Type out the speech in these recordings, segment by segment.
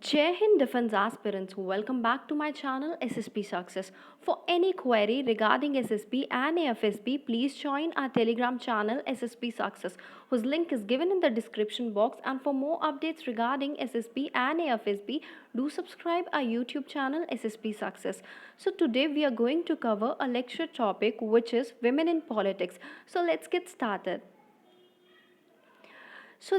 Jai Hind Defense aspirants, welcome back to my channel SSP Success. For any query regarding SSP and AFSP, please join our Telegram channel SSP Success, whose link is given in the description box. And for more updates regarding SSP and AFSP, do subscribe our YouTube channel SSP Success. So today we are going to cover a lecture topic which is women in politics. So let's get started.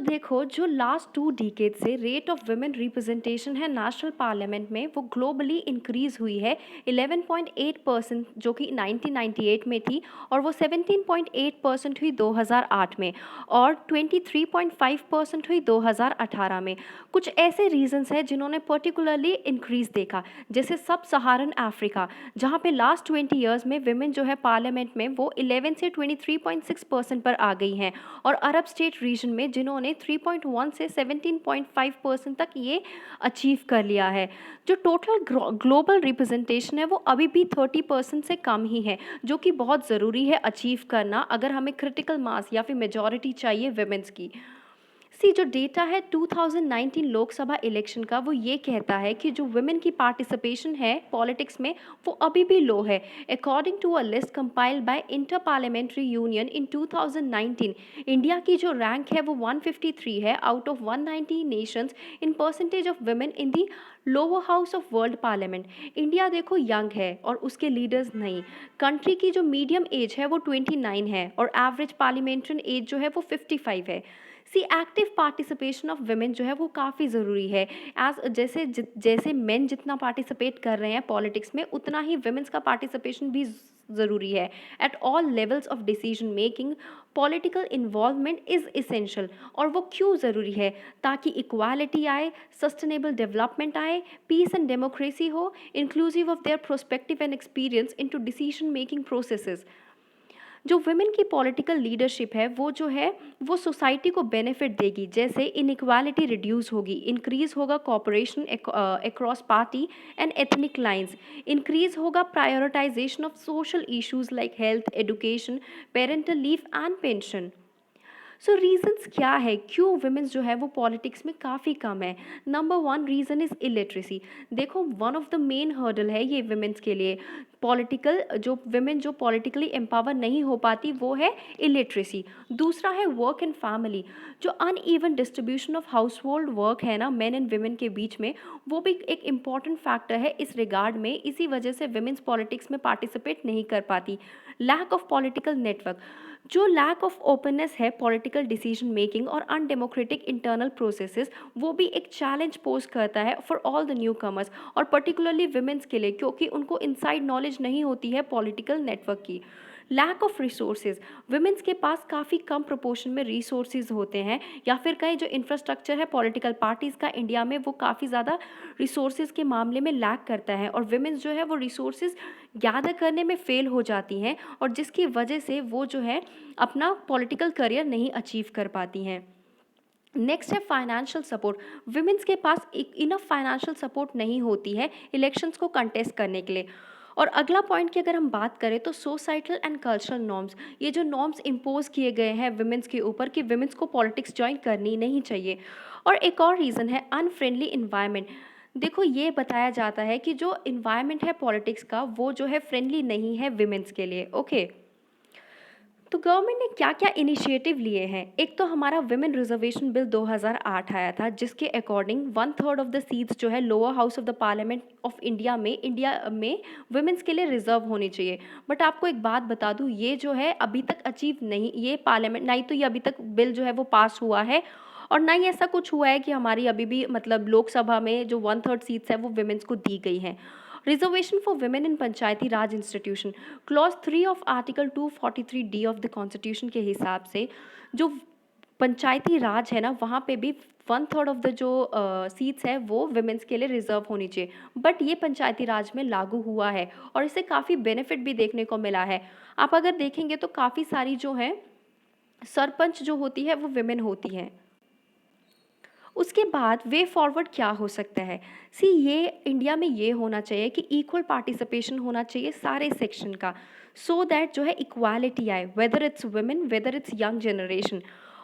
देखो जो last 2 decade से rate of women representation है national parliament में वो globally increase हुई है 11.8% जो कि 1998 में थी और वो 17.8% हुई 2008 में और 23.5% हुई 2018 में। कुछ ऐसे रीजंस हैं जिन्होंने पर्टिकुलरली इंक्रीज़ देखा, जैसे सब सहारन अफ्रीका जहाँ पे लास्ट 20 ईयर्स में विमेन जो है पार्लियामेंट में वो 11 से 23.6% पर आ गई हैं और अरब स्टेट रीजन में जिन्होंने 3.1 से 17.5% तक ये अचीव कर लिया है। जो टोटल ग्लोबल रिप्रेजेंटेशन है वो अभी भी 30% से कम ही है, जो कि बहुत ज़रूरी है अचीव करना अगर हमें क्रिटिकल मास या फिर मेजॉरिटी चाहिए विमेंस की। जो डेटा है 2019 लोकसभा इलेक्शन का वो ये कहता है कि जो वुमेन की पार्टिसिपेशन है पॉलिटिक्स में वो अभी भी लो है। According to a list compiled by inter parliamentary union in 2019, India की जो रैंक है वो 153 है out of 190 nations in percentage of women in the lower house of world parliament. India देखो यंग है और उसके लीडर्स नहीं। कंट्री की जो मीडियम एज है वो 29 है और एवरेज पार्लियामेंट्रियन एज जो है वो 55 है। एक्टिव पार्टिसिपेशन ऑफ वुमेन जो है वो काफ़ी ज़रूरी है। एज जैसे मेन जितना पार्टिसिपेट कर रहे हैं पॉलिटिक्स में उतना ही वुमेन्स का पार्टिसिपेशन भी ज़रूरी है। At all levels of decision making political involvement is essential. और वो क्यों ज़रूरी है? ताकि इक्वालिटी आए, सस्टेनेबल डेवलपमेंट आए, पीस एंड डेमोक्रेसी हो, inclusive of their prospective and experience into decision making processes. जो वुमेन की पॉलिटिकल लीडरशिप है वो जो है वो सोसाइटी को बेनिफिट देगी, जैसे इनइक्वालिटी रिड्यूस होगी, इंक्रीज होगा cooperation across party and ethnic lines, increase होगा prioritization of social issues like health, education, parental leave and pension. Reasons क्या है क्यों वुमेन्स जो है वो पॉलिटिक्स में काफ़ी कम है? Number 1 reason is illiteracy. देखो one of the main hurdle है ये वुमेन्स के लिए। पॉलिटिकल जो वुमेन जो पॉलिटिकली एम्पावर नहीं हो पाती वो है इलिटरेसी। दूसरा है वर्क एंड फैमिली। जो uneven distribution of house hold work है ना मेन एंड वुमेन के बीच में, वो भी एक इम्पॉर्टेंट फैक्टर है इस रिगार्ड में। इसी वजह से वुमेन्स पॉलिटिक्स में पार्टिसिपेट नहीं कर पाती। Lack of political network. जो लैक ऑफ ओपननेस है पॉलिटिकल डिसीजन मेकिंग और अनडेमोक्रेटिक इंटरनल प्रोसेसेस, वो भी एक चैलेंज पोज करता है for all the newcomers और पर्टिकुलरली वुमेन्स के लिए, क्योंकि उनको इनसाइड नॉलेज नहीं होती है पॉलिटिकल नेटवर्क की। Lack of resources. वुमेन्स के पास काफ़ी कम प्रोपोर्शन में रिसोर्सेज होते हैं, या फिर कहीं जो इंफ्रास्ट्रक्चर है पॉलिटिकल पार्टीज़ का इंडिया में वो काफ़ी ज़्यादा रिसोर्सेज के मामले में लैक करता है और वुमेन्स जो है वो रिसोर्सेज गैदर करने में फेल हो जाती हैं और जिसकी वजह से वो जो है अपना पॉलिटिकल करियर नहीं अचीव कर पाती हैं। नेक्स्ट है फाइनेंशियल सपोर्ट। वुमेन्स के पास इनफ फाइनेंशियल सपोर्ट नहीं होती है इलेक्शंस को कंटेस्ट करने के लिए। और अगला पॉइंट की अगर हम बात करें तो सोसाइटल एंड कल्चरल नॉर्म्स। ये जो नॉर्म्स इम्पोज किए गए हैं वुमेन्स के ऊपर कि वुमेन्स को पॉलिटिक्स ज्वाइन करनी नहीं चाहिए। और एक और रीज़न है अनफ्रेंडली इन्वायरमेंट। देखो ये बताया जाता है कि जो इन्वायरमेंट है पॉलिटिक्स का वो जो है फ्रेंडली नहीं है वुमेन्स के लिए। ओके, तो गवर्नमेंट ने क्या क्या इनिशिएटिव लिए हैं? एक तो हमारा विमेन रिजर्वेशन बिल 2008 आया था, जिसके अकॉर्डिंग 1/3 ऑफ द सीट्स जो है lower house of the parliament of India में वुमेन्स के लिए रिजर्व होनी चाहिए। बट आपको एक बात बता दूं, ये जो है अभी तक अचीव नहीं, ये पार्लियामेंट ना ही तो ये अभी तक बिल जो है वो पास हुआ है और ना ही ऐसा कुछ हुआ है कि हमारी अभी भी मतलब लोकसभा में जो 1/3 सीट्स है वो वुमेन्स को दी गई हैं। Reservation for women in Panchayati Raj institution, clause 3 of article 243D of the constitution के हिसाब से जो पंचायती राज है ना वहाँ पे भी 1/3 ऑफ द जो सीट्स है वो वुमेन्स के लिए रिजर्व होनी चाहिए। बट ये पंचायती राज में लागू हुआ है और इससे काफ़ी बेनिफिट भी देखने को मिला है। आप अगर देखेंगे तो काफ़ी सारी जो है सरपंच जो होती है वो विमेन होती हैं। उसके बाद वे फॉरवर्ड क्या हो सकता है? ये इंडिया में ये होना चाहिए कि इक्वल पार्टिसिपेशन होना चाहिए सारे सेक्शन का, सो दैट जो है इक्वालिटी आए, whether it's women whether it's young generation.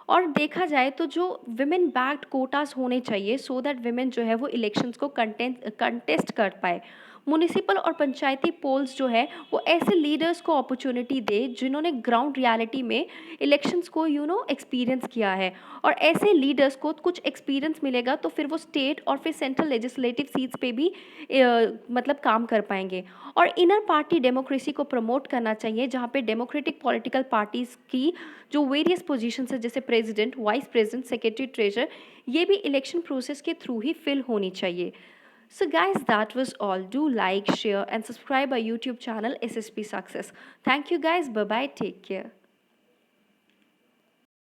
और देखा जाए तो जो विमेन बैक्ड कोटास होने चाहिए सो दैट विमेन जो है वो इलेक्शंस को कंटेस्ट कर पाए। म्युनिसिपल और पंचायती पोल्स जो है वो ऐसे लीडर्स को अपॉर्चुनिटी दे जिन्होंने ग्राउंड रियलिटी में इलेक्शंस को एक्सपीरियंस किया है, और ऐसे लीडर्स को कुछ एक्सपीरियंस मिलेगा तो फिर वो स्टेट और फिर सेंट्रल लेजिस्लेटिव सीट्स पे भी मतलब काम कर पाएंगे। और इनर पार्टी डेमोक्रेसी को प्रमोट करना चाहिए जहाँ पे डेमोक्रेटिक पॉलिटिकल पार्टीज़ की जो वेरियस पोजीशंस है जैसे president, vice president, secretary, treasure, ये भी इलेक्शन प्रोसेस के थ्रू ही फिल होनी चाहिए। So guys, that was all. Do like, share and subscribe our YouTube channel SSP Success. Thank you guys. Bye bye. Take care.